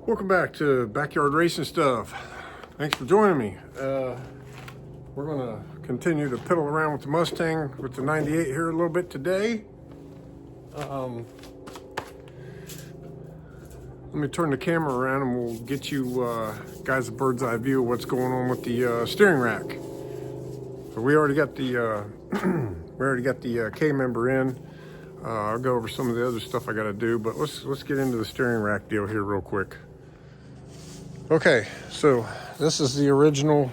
Welcome back to Backyard Racing Stuff. Thanks for joining me. We're going to continue to piddle around with the Mustang with the 98 here a little bit today. Let me turn the camera around and we'll get you guys a bird's eye view of what's going on with the steering rack. So we already got the K member in. I'll go over some of the other stuff I got to do, but let's get into the steering rack deal here real quick. Okay, so this is the original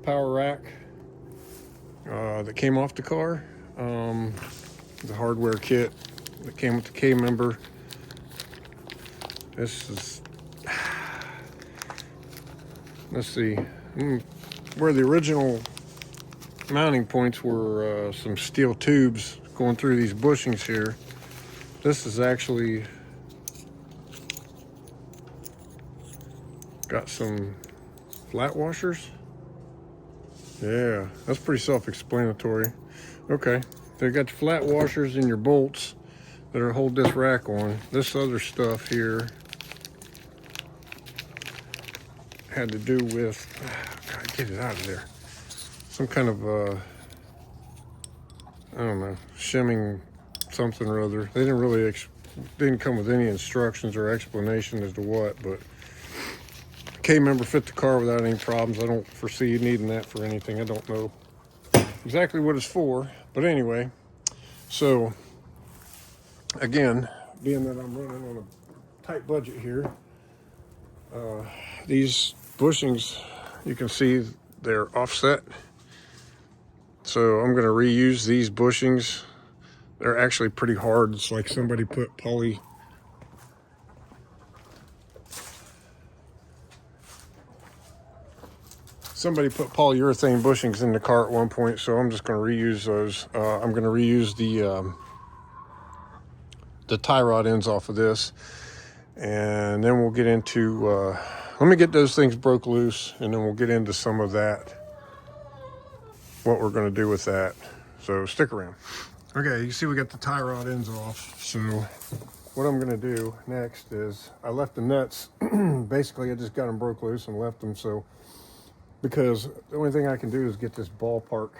power rack that came off the car. The hardware kit that came with the K member. This is, let's see, where the original mounting points were some steel tubes going through these bushings here. This is actually got some flat washers. Yeah, that's pretty self-explanatory. Okay, they got your flat washers and your bolts that are hold this rack on. This other stuff here had to do with, gotta get it out of there. Some kind of, I don't know, shimming something or other. They didn't come with any instructions or explanation as to what, but K member fit the car without any problems. I don't foresee you needing that for anything. I don't know exactly what it's for, but anyway. So again, being that I'm running on a tight budget here, these bushings, you can see they're offset. So I'm going to reuse these bushings. They're actually pretty hard. It's like somebody put polyurethane bushings in the car at one point, so I'm just going to reuse those. I'm going to reuse the tie rod ends off of this, and then we'll get into, let me get those things broke loose, and then we'll get into some of that, what we're going to do with that. So stick around. Okay, you see we got the tie rod ends off. So what I'm going to do next is I left the nuts. Basically, I just got them broke loose and left them. So because the only thing I can do is get this ballpark.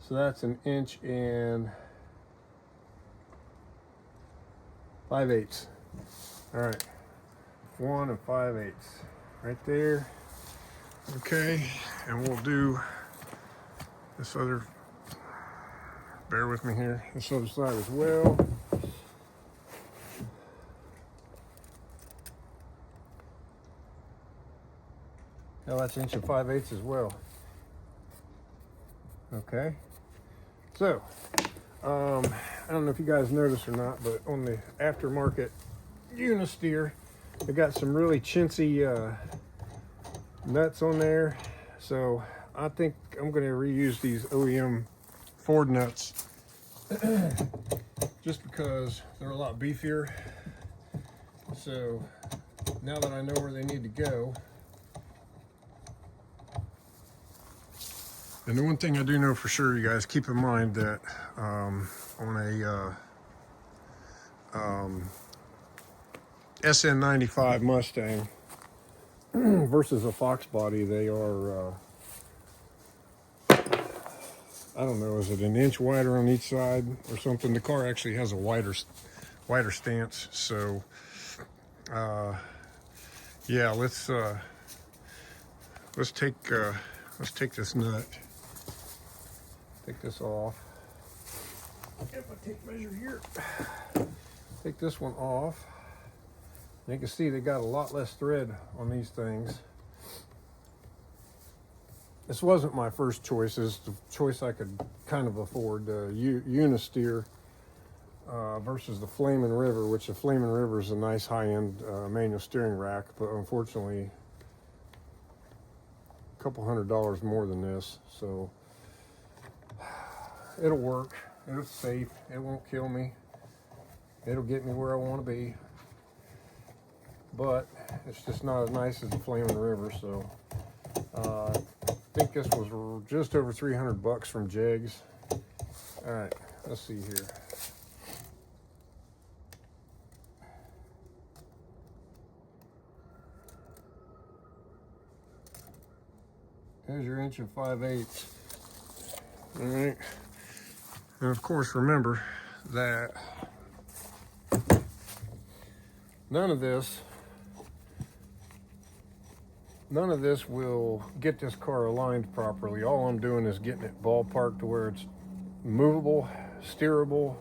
So that's 1 inch and 5/8. All right, 1 5/8 right there. Okay, and we'll do this other, bear with me here, this other side as well. Now that's 1 and 5/8 as well. Okay, so I don't know if you guys noticed or not, but on the aftermarket Unisteer, they got some really chintzy nuts on there. So I think I'm going to reuse these OEM Ford nuts just because they're a lot beefier. So now that I know where they need to go, and the one thing I do know for sure, you guys keep in mind that on a SN95 Mustang versus a Fox body, they are, I don't know, is it 1 inch wider on each side or something? The car actually has a wider stance. So yeah, let's take this nut, take this off. If I take measure here, take this one off. You can see they got a lot less thread on these things. This wasn't my first choice. It's the choice I could kind of afford. Unisteer versus the Flamin' River, which the Flamin' River is a nice high-end manual steering rack, but unfortunately a couple $100 more than this. So it'll work. It's safe. It won't kill me. It'll get me where I want to be. But it's just not as nice as the Flamin' River. So I think this was just over 300 bucks from Jegs. All right, let's see here. There's your 1.5". All right. And of course, remember that none of this will get this car aligned properly. All I'm doing is getting it ballparked to where it's movable, steerable,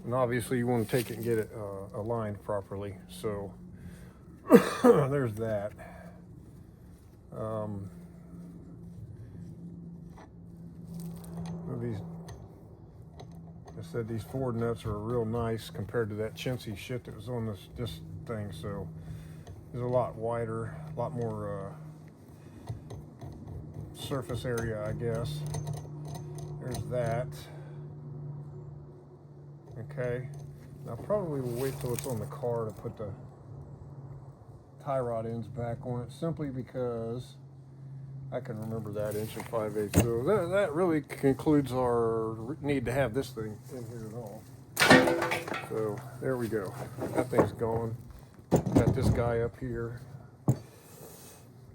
and obviously you want to take it and get it aligned properly. So there's that. These, I said these Ford nuts are real nice compared to that chintzy shit that was on this thing. So it's a lot wider, a lot more surface area, I guess. There's that. Okay. Now probably we'll wait till it's on the car to put the tie rod ends back on it, simply because I can remember that 1.5". So that really concludes our need to have this thing in here at all. So there we go. That thing's gone. Got this guy up here.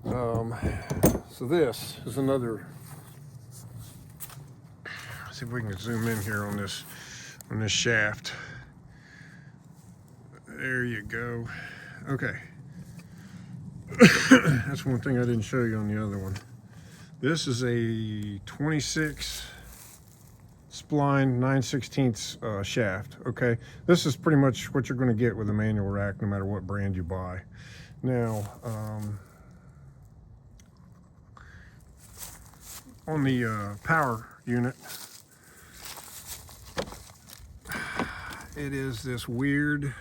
So this is another. Let's see if we can zoom in here on this shaft. There you go. Okay. That's one thing I didn't show you on the other one. This is a 26 spline 9/16 shaft. Okay, this is pretty much what you're going to get with a manual rack, no matter what brand you buy. Now, on the power unit, it is this weird.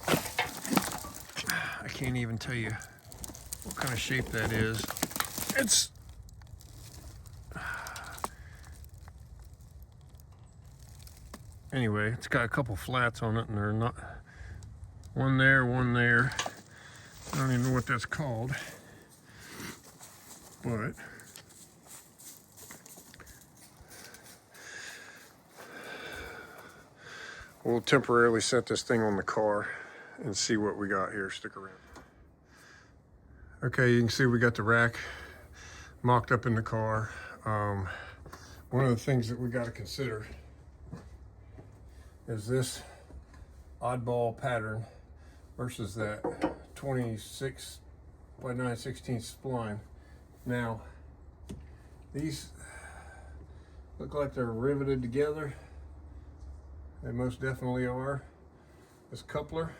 I can't even tell you what kind of shape that is. It's anyway, it's got a couple flats on it, and they're not one there, one there. I don't even know what that's called, but we'll temporarily set this thing on the car and see what we got here. Stick around. Okay, you can see we got the rack mocked up in the car. One of the things that we got to consider is this oddball pattern versus that 26 by 9/16 spline. Now, these look like they're riveted together. They most definitely are. This coupler,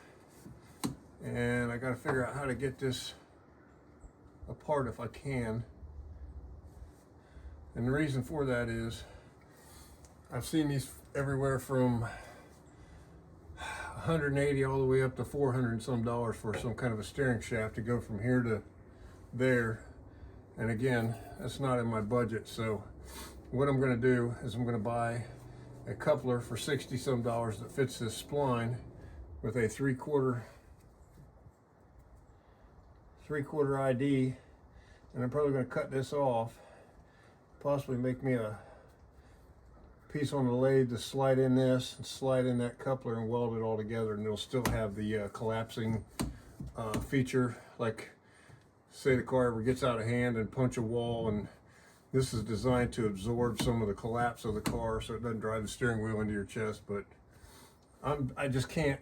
and I got to figure out how to get this apart if I can. And the reason for that is I've seen these everywhere from 180 all the way up to 400 and some dollars for some kind of a steering shaft to go from here to there. And again, that's not in my budget. So what I'm going to do is I'm going to buy a coupler for 60 some dollars that fits this spline with a 3/4 ID, and I'm probably going to cut this off, possibly make me a piece on the lathe to slide in this and slide in that coupler and weld it all together, and it'll still have the collapsing feature, like say the car ever gets out of hand and punch a wall, and this is designed to absorb some of the collapse of the car so it doesn't drive the steering wheel into your chest. But I just can't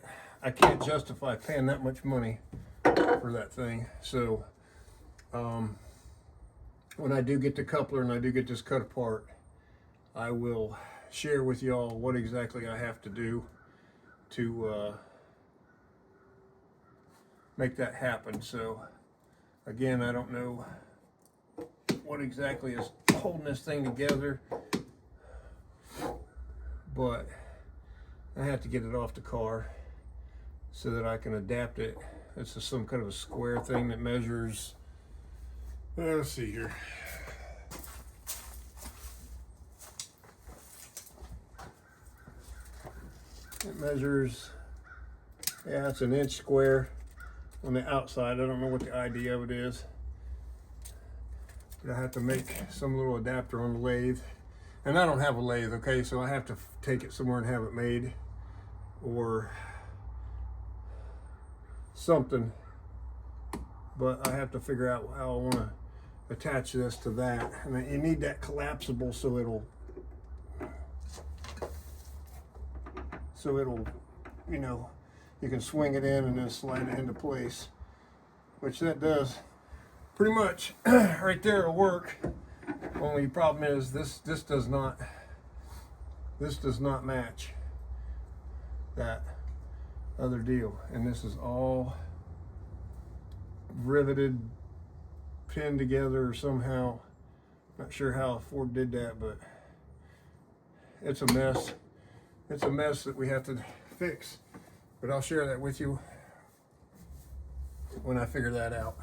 justify paying that much money for that thing. So when I do get the coupler and I do get this cut apart, I will share with y'all what exactly I have to do to make that happen. So again, I don't know what exactly is holding this thing together, but I have to get it off the car so that I can adapt it. This is some kind of a square thing that measures, let's see here. It measures, yeah, it's 1 inch square on the outside. I don't know what the ID of it is, but I have to make some little adapter on the lathe. And I don't have a lathe, okay, so I have to take it somewhere and have it made or something. But I have to figure out how I want to attach this to that. And then you need that collapsible so it'll, you know, you can swing it in and then slide it into place, which that does pretty much right there. It'll work. Only problem is this does not match that other deal, and this is all riveted, pinned together somehow. Not sure how Ford did that, but it's a mess. It's a mess that we have to fix, but I'll share that with you when I figure that out.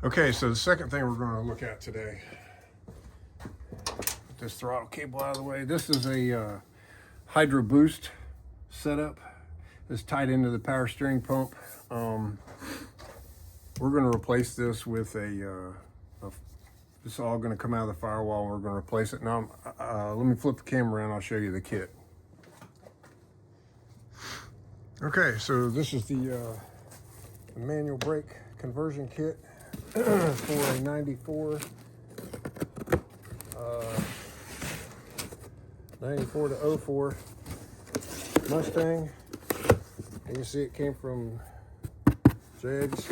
Okay, so the second thing we're going to look at today, put this throttle cable out of the way. This is a Hydro Boost setup. It's tied into the power steering pump. We're going to replace this with it's all going to come out of the firewall, and we're going to replace it. Now, let me flip the camera around. I'll show you the kit. Okay, so this is the manual brake conversion kit for a 94 to 04 Mustang. And you see it came from Jags.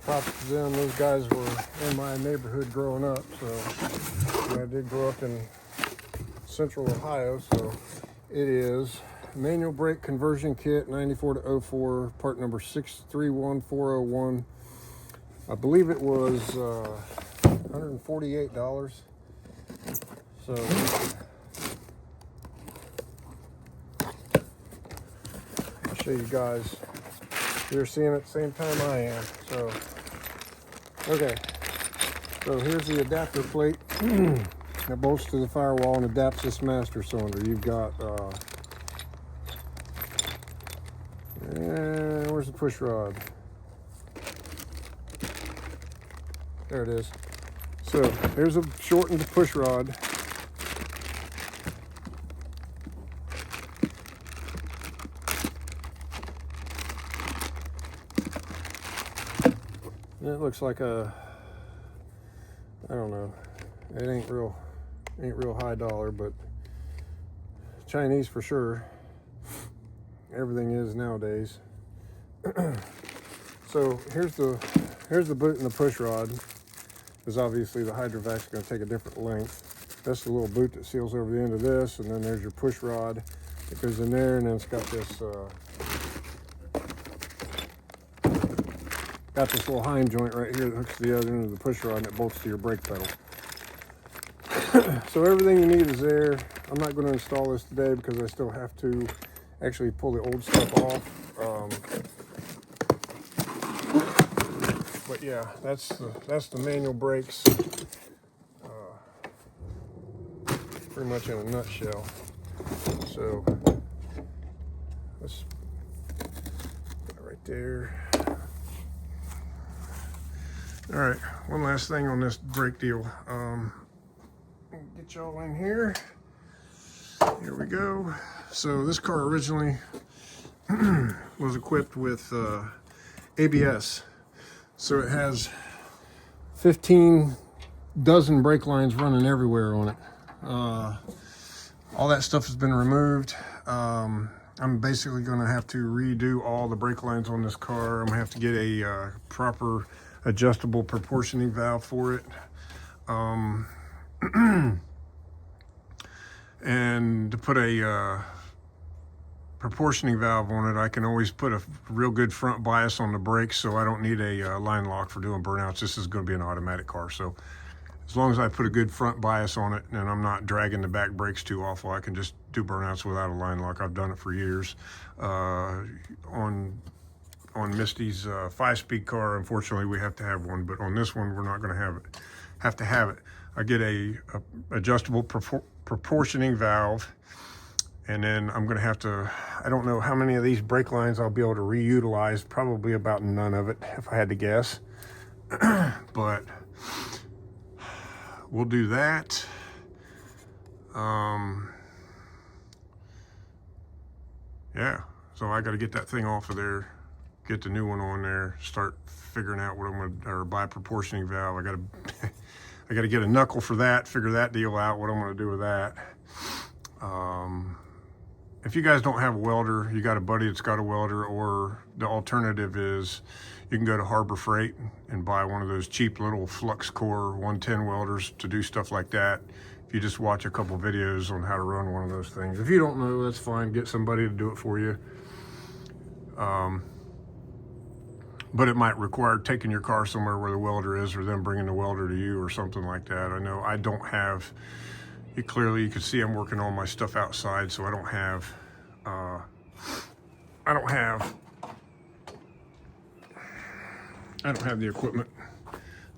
Props to them. Those guys were in my neighborhood growing up, so I did grow up in central Ohio. So it is manual brake conversion kit 94 to 04, part number 631401. I believe it was $148. So I'll show you guys. You're seeing it at the same time I am. So okay, so here's the adapter plate that bolts to the firewall and adapts this master cylinder. You've got and where's the push rod? There it is. So here's a shortened push rod. And it looks like a, I don't know, it ain't real high dollar, but Chinese for sure. Everything is nowadays. So here's the boot and the push rod, because obviously the hydrovac's going to take a different length. That's the little boot that seals over the end of this, and then there's your push rod that goes in there, and then it's got this little Heim joint right here that hooks to the other end of the push rod, and it bolts to your brake pedal. So everything you need is there. I'm not going to install this today because I still have to actually pull the old stuff off. But yeah, that's the manual brakes, pretty much in a nutshell. So let's put it right there. All right, one last thing on this brake deal. Get y'all in here. Here we go. So this car originally was equipped with ABS. So it has 15 dozen brake lines running everywhere on it. All that stuff has been removed. I'm basically going to have to redo all the brake lines on this car. I'm going to have to get a proper adjustable proportioning valve for it. And to put a proportioning valve on it, I can always put a real good front bias on the brakes, so I don't need a line lock for doing burnouts. This is going to be an automatic car, so as long as I put a good front bias on it and I'm not dragging the back brakes too awful, I can just do burnouts without a line lock. I've done it for years. On Misty's 5-speed car, unfortunately, we have to have one, but on this one, we're not going to have to have it. I get a adjustable proportioning valve, and then I'm going to have to, I don't know how many of these brake lines I'll be able to reutilize, probably about none of it, if I had to guess. But we'll do that. Yeah, so I got to get that thing off of there get the new one on there, start figuring out what I'm gonna, or buy a proportioning valve. I gotta I gotta get a knuckle for that, figure that deal out, what I'm gonna do with that. If you guys don't have a welder, you got a buddy that's got a welder, or the alternative is you can go to Harbor Freight and buy one of those cheap little flux core 110 welders to do stuff like that. If you just watch a couple videos on how to run one of those things. If you don't know, that's fine. Get somebody to do it for you. But it might require taking your car somewhere where the welder is, or them bringing the welder to you or something like that. I know I don't have, you can see I'm working on my stuff outside, so I don't have the equipment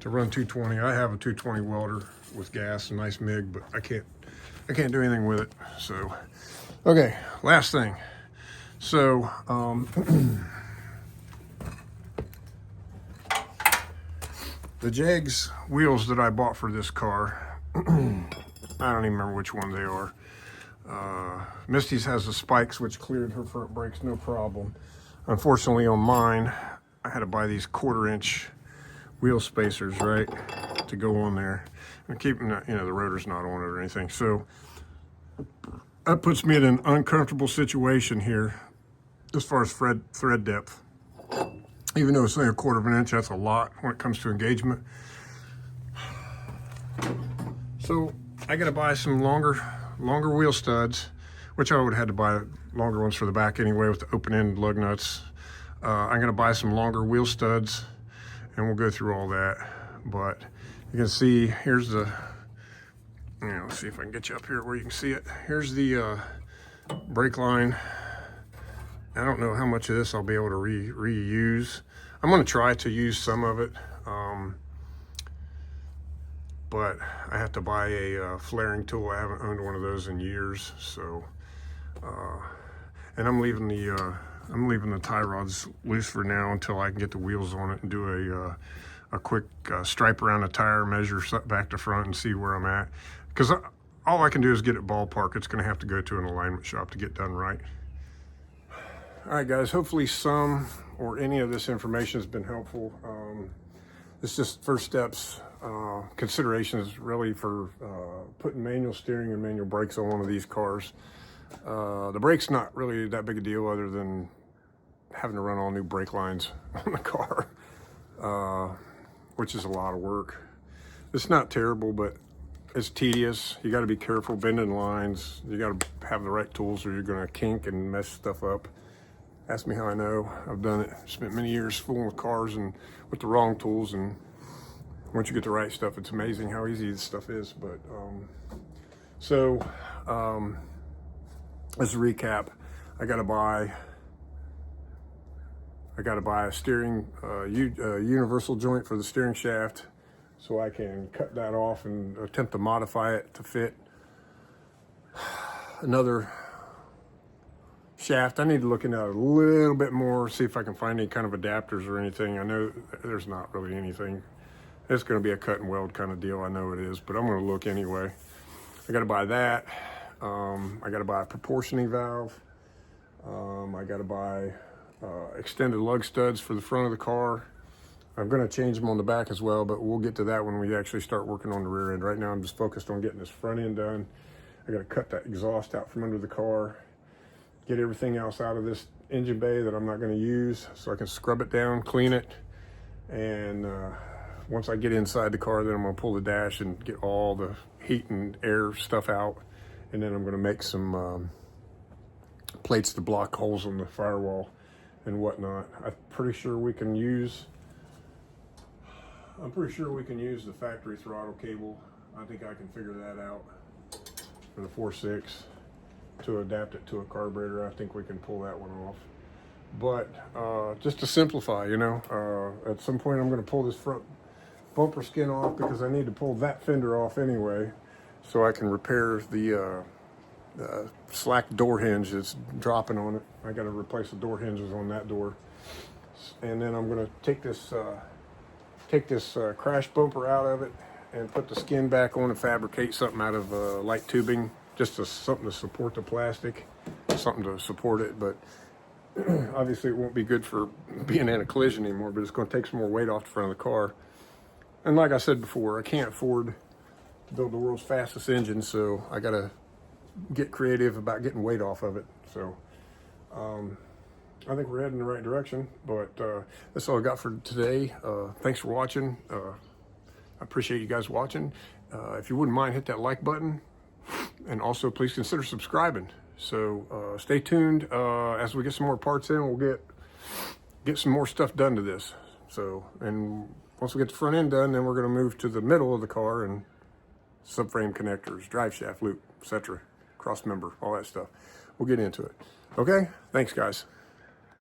to run 220. I have a 220 welder with gas, a nice MIG, but I can't do anything with it. So, okay, last thing. So, the Jegs wheels that I bought for this car, I don't even remember which one they are. Misty's has the spikes, which cleared her front brakes, no problem. Unfortunately on mine, I had to buy these 1/4-inch wheel spacers, right, to go on there. And keeping the, the rotor's not on it or anything. So that puts me in an uncomfortable situation here as far as thread depth. Even though it's only 1/4 inch, that's a lot when it comes to engagement. So I gotta buy some longer wheel studs, which I would have had to buy longer ones for the back anyway with the open-end lug nuts. I'm gonna buy some longer wheel studs, and we'll go through all that. But you can see, here's the, let's see if I can get you up here where you can see it. Here's the brake line. I don't know how much of this I'll be able to reuse. I'm gonna try to use some of it, but I have to buy a flaring tool. I haven't owned one of those in years, so, and I'm leaving the tie rods loose for now until I can get the wheels on it and do a quick stripe around the tire, measure back to front, and see where I'm at. Because all I can do is get it ballpark. It's going to have to go to an alignment shop to get done right. All right, guys. Hopefully some or any of this information has been helpful. It's just first steps. Considerations really for putting manual steering and manual brakes on one of these cars. The brake's not really that big a deal, other than having to run all new brake lines on the car, which is a lot of work. It's not terrible, but it's tedious. You got to be careful bending lines. You got to have the right tools, or you're going to kink and mess stuff up. Ask me how I know. I've done it. Spent many years fooling with cars and with the wrong tools, and once you get the right stuff, it's amazing how easy this stuff is. But as a recap, I gotta buy a steering universal joint for the steering shaft, so I can cut that off and attempt to modify it to fit another shaft. I need to look into it a little bit more, see if I can find any kind of adapters or anything. I know there's not really anything. It's going to be a cut and weld kind of deal. I know it is, but I'm going to look anyway. I got to buy that. I got to buy a proportioning valve. I got to buy extended lug studs for the front of the car. I'm going to change them on the back as well, but we'll get to that when we actually start working on the rear end. Right now, I'm just focused on getting this front end done. I got to cut that exhaust out from under the car, get everything else out of this engine bay that I'm not going to use, so I can scrub it down, clean it, and once I get inside the car, then I'm going to pull the dash and get all the heat and air stuff out, and then I'm going to make some plates to block holes in the firewall and whatnot. I'm pretty sure we can use the factory throttle cable. I think I can figure that out for the 4.6 to adapt it to a carburetor. I think we can pull that one off. But just to simplify, at some point I'm going to pull this front bumper skin off, because I need to pull that fender off anyway, so I can repair the slack door hinge that's dropping on it. I got to replace the door hinges on that door, and then I'm going to take this crash bumper out of it and put the skin back on and fabricate something out of light tubing, just something to support the plastic, something to support it. But Obviously, it won't be good for being in a collision anymore, but it's going to take some more weight off the front of the car. And like I said before, I can't afford to build the world's fastest engine, so I got to get creative about getting weight off of it. So I think we're heading in the right direction, but that's all I got for today. Thanks for watching. I appreciate you guys watching. If you wouldn't mind, hit that like button, and also please consider subscribing. So stay tuned. As we get some more parts in, we'll get some more stuff done to this. So, and once we get the front end done, then we're going to move to the middle of the car and subframe connectors, drive shaft loop, etc., cross member, all that stuff. We'll get into it. Okay, thanks guys.